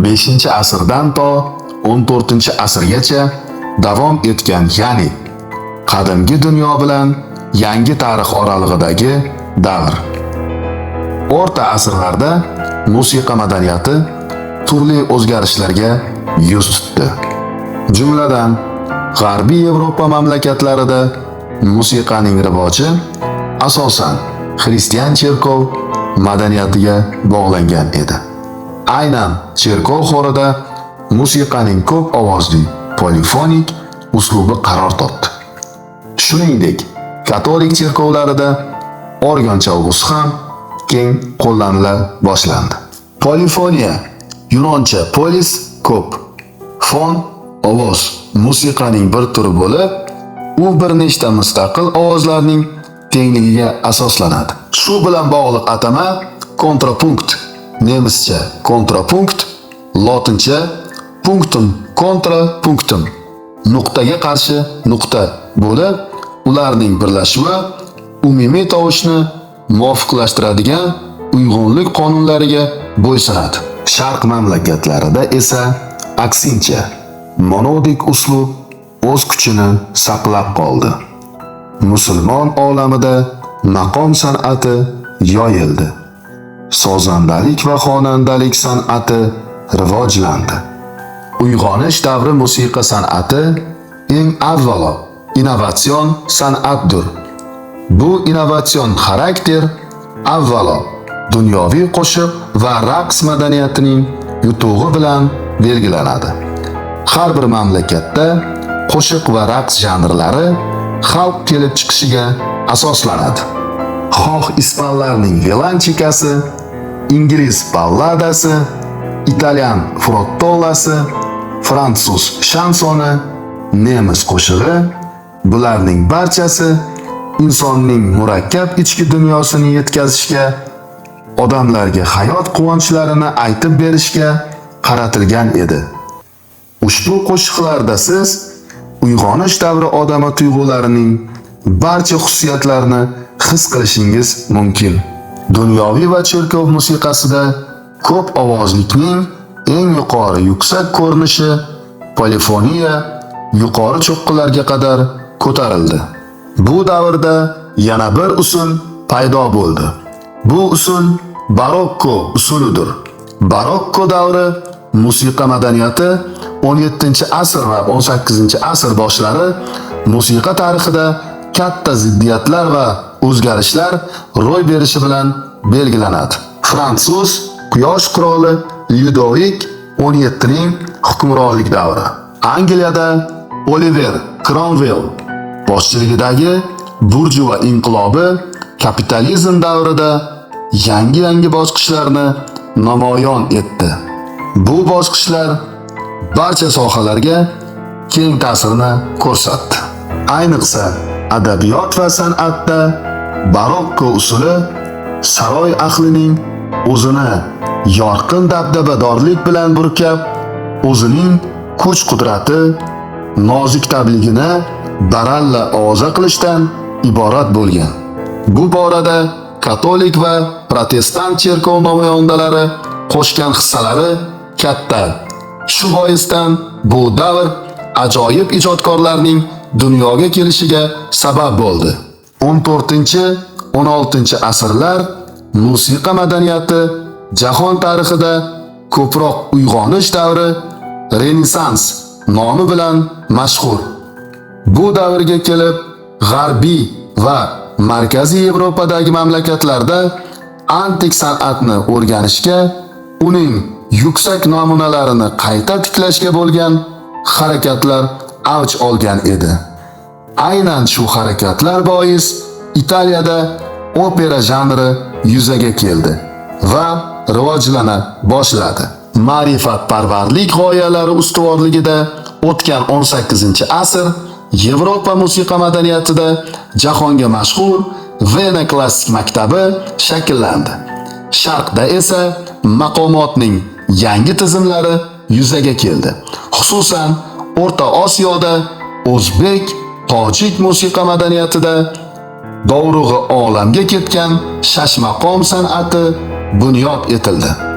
5-asrdan to 14-asrgacha davom etgan, ya'ni qadimgi dunyo bilan yangi tarix oralig'idagi davr. O'rta asrlarda musiqa madaniyati turli o'zgarishlarga yuz tutdi. Jumladan, G'arbiy Yevropa mamlakatlarida musiqaning rivoji asosan xristian cherkov madaniyatiga bog'langan edi. Aynan cherkov xorida musiqaning ko'p ovozli, polifonik uslubi qaror topdi. Shuningdek, katolik cherkovlarida organ chalg'usi ham keng qo'llanila boshlandi. Polifoniya, yunoncha polis ko'p, fon ovoz, musiqaning bir turi bo'lib, u bir nechta mustaqil ovozlarning tengligiga asoslanadi. Shu bilan bog'liq atama kontrapunkt, nemischa kontrapunkt, lotincha punktum kontra punktum, nuqtaga qarshi nuqta bo'lib, ularning birlashuvi umumiy tovushni muvofiqlashtiradigan uyg'unlik qonunlariga bo'ysunadi. Sharq mamlakatlarida esa aksincha, monodik uslub o'z kuchini saqlab qoldi. Musulmon olamida maqom san'ati yoyildi. Sozandalik va xonandalik san'ati rivojlandi. Uyg'onish davri musiqa san'ati eng avvalo innovatsion san'atdir. Bu innovatsion xarakter avvalo dunyoviy qo'shiq va raqs madaniyatining yutug'i bilan belgilanadi. Har bir mamlakatda qo'shiq va raqs janrlari xalq kelib chiqishiga asoslanadi. Xoh ispanlarning violonchikasi, ingliz balladasi, italyan frottolasi, fransuz shansoni, nemis qo'shig'i, bularning barchasi insonning murakkab ichki dunyosini yetkazishga, odamlarga hayot quvonchlarini aytib berishga qaratilgan edi. Ushbu qo'shiqlarda siz uyg'onish davri odami tuyg'ularining barcha xususiyatlarini his qilishingiz mumkin. Dunyoviy va cherkov musiqasida ko'p ovozlikning eng yuqori yuksak ko'rinishi polifoniya yuqori cho'qqilarga qadar ko'tarildi. Bu davrda yana bir usul paydo bo'ldi. Bu usul barokko usulidir. Barokko davri musiqa madaniyati 17-asr va 18-asr boshlari musiqa tarixida katta ziddiyatlar va o'zgarishlar ro'y berishi bilan belgilanadi. Fransuz quyosh qiroli Lyudovik 17ning hukmronlik davri. Angliyada Oliver Cromwell boshchiligidagi burjua inqilobi kapitalizm davrida yangi bosqichlarni namoyon etdi. Bu bosqichlar barcha sohalarga keng ta'sirini ko'rsatdi. Ayniqsa adabiyot va san'atda barokko usuli saroy ahlining o'zini yorqin dabdabadorlik bilan burkab, o'zining kuch-qudrati, nozik tabligini baralla ovoza qilishdan iborat bo'lgan. Bu borada katolik va protestant cherkov namoyandalari qo'shgan hissalari katta. Shu boisdan bu davr ajoyib ijodkorlarning dunyoga kelishiga sabab bo'ldi. 14-16-asrlar musiqa madaniyati jahon tarixida ko'proq uyg'onish davri, Renessans nomi bilan mashhur. Bu davrga kelib, G'arbiy va Markaziy Yevropadagi mamlakatlarda antik san'atni o'rganishga, uning yuksak namunalarini qayta tiklashga bo'lgan harakatlar avj olgan edi. Aynan shu harakatlar bois Italiyada opera janri yuzaga keldi va rivojlana boshladi. Ma'rifatparvarlik g'oyalari ustuvorligida o'tgan 18-asr Yevropa musiqa madaniyatida jahonga mashhur Vena klassik maktabi shakllandi. Sharqda esa maqomotning yangi tizimlari yuzaga keldi. Xususan, O'rta Osiyoda o'zbek, tojik musiqa madaniyatida dovrug'i olamga ketgan shashmaqom san'ati bunyod etildi.